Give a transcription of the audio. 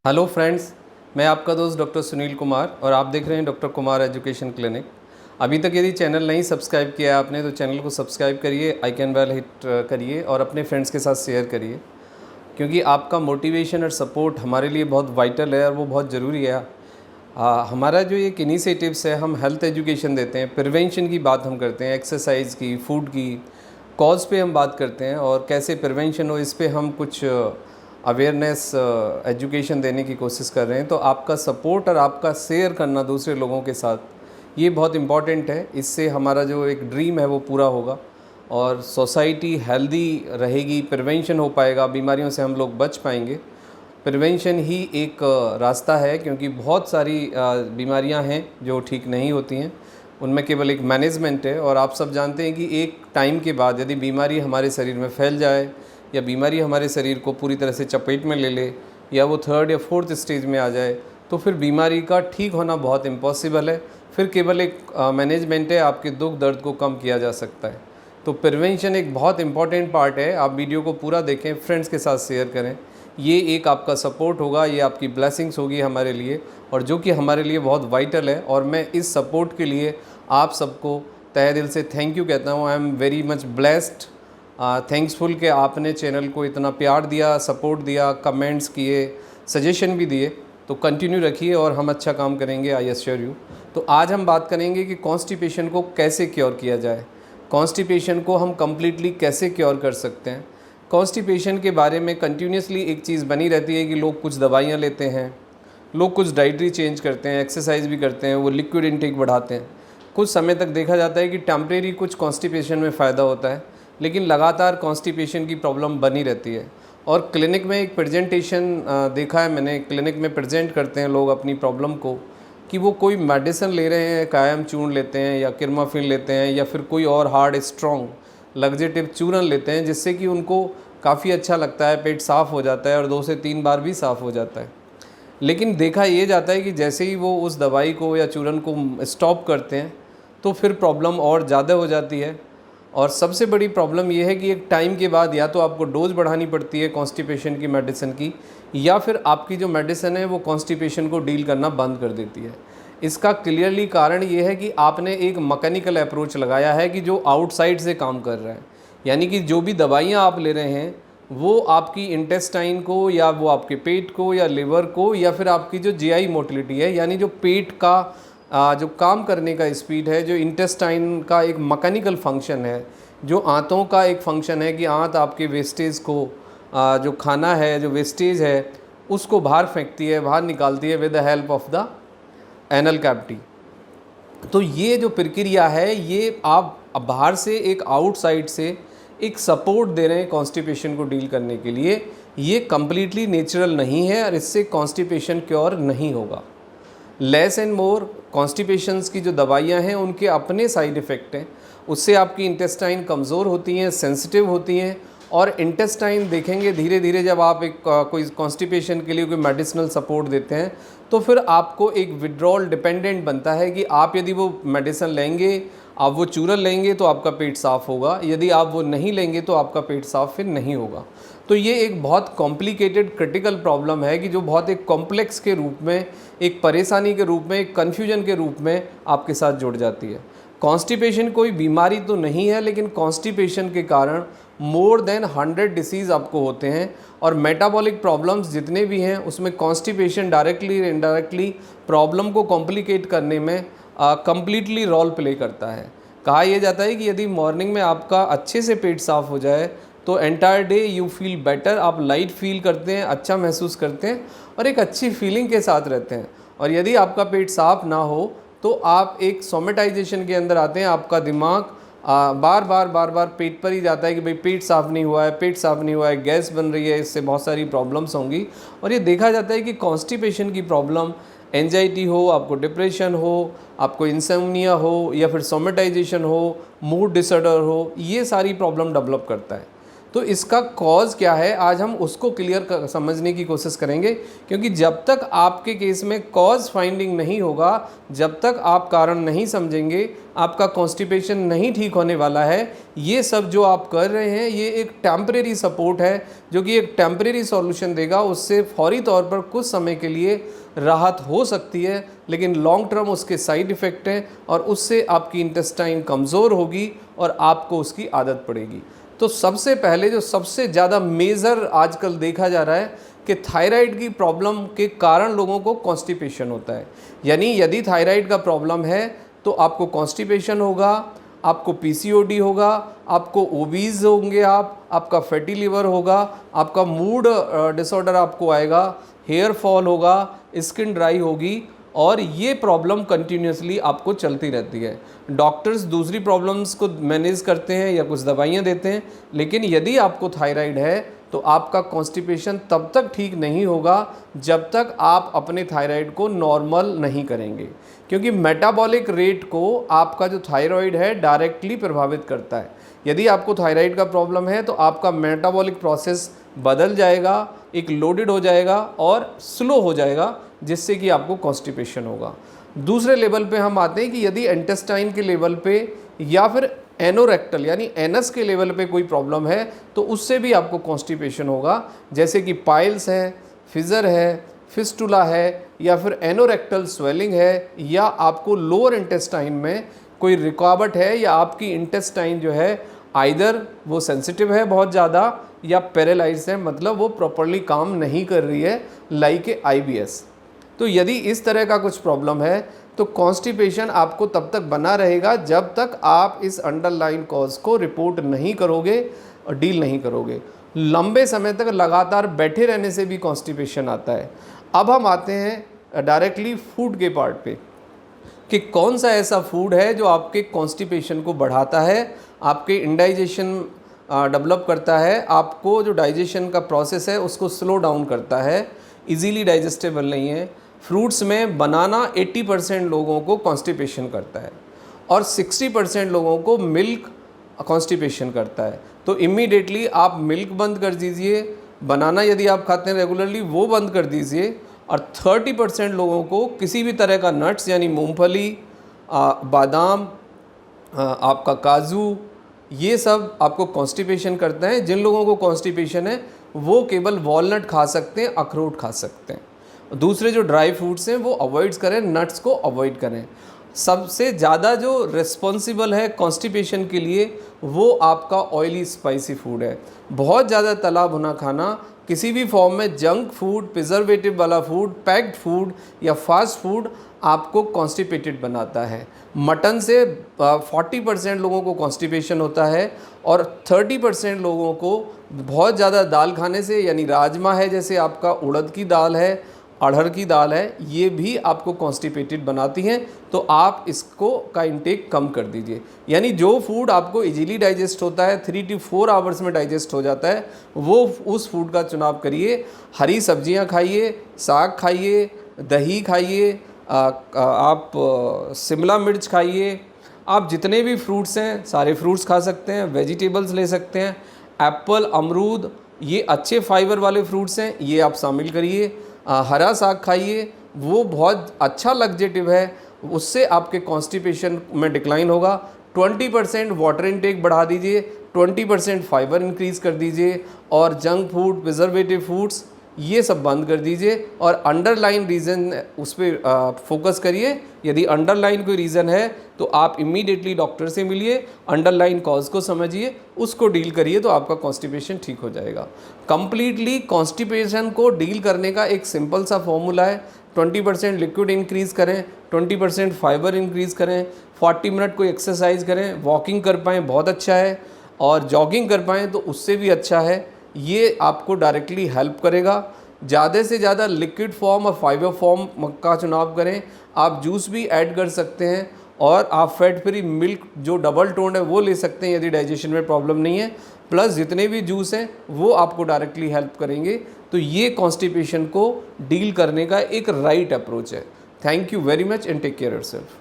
Hello friends, मैं आपका दोस्त डॉक्टर सुनील कुमार और आप देख रहे हैं डॉक्टर कुमार एजुकेशन क्लिनिक। अभी तक यदि चैनल नहीं सब्सक्राइब किया है आपने तो चैनल को सब्सक्राइब करिए, आइकन बेल हिट करिए और अपने फ्रेंड्स के साथ शेयर करिए, क्योंकि आपका मोटिवेशन और सपोर्ट हमारे लिए बहुत वाइटल है और वो बहुत ज़रूरी है। हमारा जो एक इनिशिएटिव्स है, हम हेल्थ एजुकेशन देते हैं, प्रिवेंशन की बात हम करते हैं, एक्सरसाइज की, फूड की, कॉज पे हम बात करते हैं और कैसे प्रिवेंशन हो इस पे हम कुछ अवेयरनेस एजुकेशन देने की कोशिश कर रहे हैं। तो आपका सपोर्ट और आपका शेयर करना दूसरे लोगों के साथ ये बहुत इम्पॉर्टेंट है। इससे हमारा जो एक ड्रीम है वो पूरा होगा और सोसाइटी हेल्दी रहेगी, प्रिवेंशन हो पाएगा, बीमारियों से हम लोग बच पाएंगे। प्रिवेंशन ही एक रास्ता है, क्योंकि बहुत सारी बीमारियां हैं जो ठीक नहीं होती हैं, उनमें केवल एक मैनेजमेंट है। और आप सब जानते हैं कि एक टाइम के बाद यदि बीमारी हमारे शरीर में फैल जाए या बीमारी हमारे शरीर को पूरी तरह से चपेट में ले ले या वो थर्ड या फोर्थ स्टेज में आ जाए तो फिर बीमारी का ठीक होना बहुत इम्पॉसिबल है। फिर केवल एक मैनेजमेंट है, आपके दुख दर्द को कम किया जा सकता है। तो प्रिवेंशन एक बहुत इंपॉर्टेंट पार्ट है। आप वीडियो को पूरा देखें, फ्रेंड्स के साथ शेयर करें, ये एक आपका सपोर्ट होगा, ये आपकी ब्लेसिंग्स होगी हमारे लिए, और जो कि हमारे लिए बहुत वाइटल है। और मैं इस सपोर्ट के लिए आप सबको तहे दिल से थैंक यू कहता हूँ। I am very much blessed, thanksful कि आपने चैनल को इतना प्यार दिया, सपोर्ट दिया, कमेंट्स किए, सजेशन भी दिए। तो कंटिन्यू रखिए और हम अच्छा काम करेंगे, आई एश्योर यू। तो आज हम बात करेंगे कि कॉन्स्टिपेशन को कैसे क्योर किया जाए, कॉन्स्टिपेशन को हम कम्प्लीटली कैसे क्योर कर सकते हैं। कॉन्स्टिपेशन के बारे में कंटिन्यूसली एक चीज़ बनी रहती है कि लोग कुछ दवाइयाँ लेते हैं, लोग कुछ डाइटरी चेंज करते हैं, एक्सरसाइज भी करते हैं, वो लिक्विड इनटेक बढ़ाते हैं। कुछ समय तक देखा जाता है कि टेम्परेरी कुछ कॉन्स्टिपेशन में फ़ायदा होता है, लेकिन लगातार कॉन्स्टिपेशन की प्रॉब्लम बनी रहती है। और क्लिनिक में एक प्रेजेंटेशन देखा है मैंने, क्लिनिक में प्रेजेंट करते हैं लोग अपनी प्रॉब्लम को कि वो कोई मेडिसिन ले रहे हैं, कायम चूर्ण लेते हैं या किरमाफिन लेते हैं या फिर कोई और हार्ड स्ट्रॉन्ग लग्जेटिव चूर्ण लेते हैं, जिससे कि उनको काफ़ी अच्छा लगता है, पेट साफ़ हो जाता है और 2 से 3 बार भी साफ़ हो जाता है। लेकिन देखा ये जाता है कि जैसे ही वो उस दवाई को या चूर्ण को स्टॉप करते हैं तो फिर प्रॉब्लम और ज़्यादा हो जाती है। और सबसे बड़ी प्रॉब्लम ये है कि एक टाइम के बाद या तो आपको डोज बढ़ानी पड़ती है कॉन्स्टिपेशन की मेडिसिन की, या फिर आपकी जो मेडिसिन है वो कॉन्स्टिपेशन को डील करना बंद कर देती है। इसका क्लियरली कारण ये है कि आपने एक मैकेनिकल अप्रोच लगाया है कि जो आउटसाइड से काम कर रहा है, यानी कि जो भी दवाइयाँ आप ले रहे हैं वो आपकी इंटेस्टाइन को या वो आपके पेट को या लिवर को या फिर आपकी जो जीआई मोटिलिटी है, यानी जो पेट का जो काम करने का स्पीड है, जो इंटेस्टाइन का एक मैकेनिकल फंक्शन है, जो आंतों का एक फंक्शन है कि आंत आपके वेस्टेज को जो खाना है, जो वेस्टेज है उसको बाहर फेंकती है, बाहर निकालती है with the help of the anal cavity. तो ये जो प्रक्रिया है ये आप बाहर से एक आउटसाइड से एक सपोर्ट दे रहे हैं कॉन्स्टिपेशन को डील करने के लिए। ये कम्प्लीटली नेचुरल नहीं है और इससे कॉन्स्टिपेशन क्योर नहीं होगा। लेस एंड मोर कॉन्स्टिपेशंस की जो दवाइयाँ हैं उनके अपने साइड इफ़ेक्ट हैं, उससे आपकी इंटेस्टाइन कमज़ोर होती हैं, सेंसिटिव होती हैं। और इंटेस्टाइन देखेंगे धीरे धीरे जब आप एक कोई कॉन्स्टिपेशन के लिए कोई मेडिसिनल सपोर्ट देते हैं तो फिर आपको एक विड्रॉल डिपेंडेंट बनता है कि आप यदि वो मेडिसिन लेंगे, आप वो चूरन लेंगे तो आपका पेट साफ़ होगा, यदि आप वो नहीं लेंगे तो आपका पेट साफ़ फिर नहीं होगा। तो ये एक बहुत कॉम्प्लिकेटेड क्रिटिकल प्रॉब्लम है कि जो बहुत एक कॉम्प्लेक्स के रूप में, एक परेशानी के रूप में, एक कन्फ्यूजन के रूप में आपके साथ जुड़ जाती है। कॉन्स्टिपेशन कोई बीमारी तो नहीं है, लेकिन कॉन्स्टिपेशन के कारण मोर देन 100 डिसीज़ आपको होते हैं। और मेटाबॉलिक प्रॉब्लम्स जितने भी हैं उसमें कॉन्स्टिपेशन डायरेक्टली और इनडायरेक्टली प्रॉब्लम को कॉम्प्लिकेट करने में कम्प्लीटली रोल प्ले करता है। कहा यह जाता है कि यदि मॉर्निंग में आपका अच्छे से पेट साफ़ हो जाए तो entire day you feel better, आप लाइट फील करते हैं, अच्छा महसूस करते हैं और एक अच्छी फीलिंग के साथ रहते हैं। और यदि आपका पेट साफ़ ना हो तो आप एक सोमेटाइजेशन के अंदर आते हैं, आपका दिमाग बार बार पेट पर ही जाता है कि भाई पेट साफ़ नहीं हुआ है, पेट साफ़ नहीं हुआ है, गैस बन रही है, इससे बहुत सारी प्रॉब्लम्स होंगी। और ये देखा जाता है कि कॉन्स्टिपेशन की प्रॉब्लम एंजाइटी हो, आपको डिप्रेशन हो, आपको इंसोम्निया हो या फिर सोमेटाइजेशन हो, मूड डिसऑर्डर हो, ये सारी प्रॉब्लम डेवलप करता है। तो इसका कॉज क्या है आज हम उसको क्लियर समझने की कोशिश करेंगे, क्योंकि जब तक आपके केस में कॉज फाइंडिंग नहीं होगा, जब तक आप कारण नहीं समझेंगे, आपका कॉन्स्टिपेशन नहीं ठीक होने वाला है। ये सब जो आप कर रहे हैं ये एक टेम्परेरी सपोर्ट है, जो कि एक टेम्परेरी सॉल्यूशन देगा। उससे फौरी तौर पर कुछ समय के लिए राहत हो सकती है, लेकिन लॉन्ग टर्म उसके साइड इफ़ेक्ट हैं और उससे आपकी इंटेस्टाइन कमज़ोर होगी और आपको उसकी आदत पड़ेगी। तो सबसे पहले जो सबसे ज़्यादा मेजर आजकल देखा जा रहा है कि थायराइड की प्रॉब्लम के कारण लोगों को कॉन्स्टिपेशन होता है। यानी यदि थायराइड का प्रॉब्लम है तो आपको कॉन्स्टिपेशन होगा, आपको पीसीओडी होगा, आपको ओबीज होंगे, आपका फैटी लिवर होगा, आपका मूड डिसऑर्डर आपको आएगा, हेयर फॉल होगा, स्किन ड्राई होगी, और ये प्रॉब्लम कंटिन्यूसली आपको चलती रहती है। डॉक्टर्स दूसरी प्रॉब्लम्स को मैनेज करते हैं या कुछ दवाइयाँ देते हैं, लेकिन यदि आपको थायराइड है तो आपका कॉन्स्टिपेशन तब तक ठीक नहीं होगा जब तक आप अपने थायराइड को नॉर्मल नहीं करेंगे, क्योंकि मेटाबॉलिक रेट को आपका जो थायराइड है डायरेक्टली प्रभावित करता है। यदि आपको थायराइड का प्रॉब्लम है तो आपका मेटाबॉलिक प्रोसेस बदल जाएगा, एक लोडेड हो जाएगा और स्लो हो जाएगा, जिससे कि आपको कॉन्स्टिपेशन होगा। दूसरे लेवल पे हम आते हैं कि यदि इंटेस्टाइन के लेवल पे या फिर एनोरेक्टल यानी एनस के लेवल पे कोई प्रॉब्लम है तो उससे भी आपको कॉन्स्टिपेशन होगा, जैसे कि पाइल्स है, फिजर है, फिस्टुला है, या फिर एनोरेक्टल स्वेलिंग है, या आपको लोअर इंटेस्टाइन में कोई रुकावट है, या आपकी इंटेस्टाइन जो है आइदर वो सेंसिटिव है बहुत ज़्यादा या पैरालाइज है, मतलब वो प्रॉपरली काम नहीं कर रही है, लाइक IBS। तो यदि इस तरह का कुछ प्रॉब्लम है तो कॉन्स्टिपेशन आपको तब तक बना रहेगा जब तक आप इस अंडरलाइन कॉज को रिपोर्ट नहीं करोगे और डील नहीं करोगे। लंबे समय तक लगातार बैठे रहने से भी कॉन्स्टिपेशन आता है। अब हम आते हैं डायरेक्टली फूड के पार्ट पे कि कौन सा ऐसा फूड है जो आपके कॉन्स्टिपेशन को बढ़ाता है, आपके इंडाइजेशन डेवलप करता है, आपको जो डाइजेशन का प्रोसेस है उसको स्लो डाउन करता है, इजीली डाइजेस्टेबल नहीं है। फ्रूट्स में बनाना 80% लोगों को कॉन्स्टिपेशन करता है और 60% लोगों को मिल्क कॉन्स्टिपेशन करता है। तो इमीडिएटली आप मिल्क बंद कर दीजिए, बनाना यदि आप खाते हैं रेगुलरली वो बंद कर दीजिए, और 30% लोगों को किसी भी तरह का नट्स यानी मूंगफली, बादाम, आपका काजू, ये सब आपको कॉन्स्टिपेशन करते हैं। जिन लोगों को कॉन्स्टिपेशन है वो केवल वॉलनट खा सकते हैं, अखरोट खा सकते हैं। दूसरे जो ड्राई फ्रूट्स हैं वो अवॉइड करें, नट्स को अवॉइड करें। सबसे ज़्यादा जो रिस्पॉन्सिबल है कॉन्स्टिपेशन के लिए वो आपका ऑयली स्पाइसी फूड है। बहुत ज़्यादा तला भुना खाना, किसी भी फॉर्म में जंक फूड, प्रिजर्वेटिव वाला फूड, पैक्ड फूड या फास्ट फूड आपको कॉन्स्टिपेटेड बनाता है। मटन से 40% लोगों को कॉन्स्टिपेशन होता है और 30% लोगों को बहुत ज़्यादा दाल खाने से, यानी राजमा है जैसे आपका, उड़द की दाल है, अरहर की दाल है, ये भी आपको कॉन्स्टिपेटेड बनाती हैं। तो आप इसको का इंटेक कम कर दीजिए। यानी जो फूड आपको इजीली डाइजेस्ट होता है, 3 to 4 आवर्स में डाइजेस्ट हो जाता है, वो उस फूड का चुनाव करिए। हरी सब्जियां खाइए, साग खाइए, दही खाइए, आप शिमला मिर्च खाइए, आप जितने भी फ्रूट्स हैं सारे फ्रूट्स खा सकते हैं, वेजिटेबल्स ले सकते हैं, एप्पल, अमरूद, ये अच्छे फाइबर वाले फ्रूट्स हैं, ये आप शामिल करिए। हरा साग खाइए, वो बहुत अच्छा लग्जेटिव है, उससे आपके कॉन्स्टिपेशन में डिक्लाइन होगा। 20% वाटर इनटेक बढ़ा दीजिए, 20% फाइबर इंक्रीज़ कर दीजिए, और जंक फूड, प्रिजर्वेटिव फूड्स ये सब बंद कर दीजिए। और अंडरलाइन रीज़न उस पर फोकस करिए। यदि अंडरलाइन कोई रीज़न है तो आप इमीडिएटली डॉक्टर से मिलिए, अंडरलाइन कॉज को समझिए, उसको डील करिए, तो आपका कॉन्स्टिपेशन ठीक हो जाएगा। कंप्लीटली कॉन्स्टिपेशन को डील करने का एक सिंपल सा फॉर्मूला है, 20% लिक्विड इंक्रीज़ करें, 20% फाइबर इंक्रीज़ करें, 40 मिनट कोई एक्सरसाइज करें, वॉकिंग कर पाएँ बहुत अच्छा है, और जॉगिंग कर पाएँ तो उससे भी अच्छा है। ये आपको डायरेक्टली हेल्प करेगा। ज़्यादा से ज़्यादा लिक्विड फॉर्म और फाइबर फॉर्म का चुनाव करें। आप जूस भी ऐड कर सकते हैं, और आप फैट फ्री मिल्क जो डबल टोन्ड है वो ले सकते हैं यदि डाइजेशन में प्रॉब्लम नहीं है। प्लस जितने भी जूस हैं वो आपको डायरेक्टली हेल्प करेंगे। तो ये कॉन्स्टिपेशन को डील करने का एक राइट अप्रोच है। Thank you very much and take care yourself.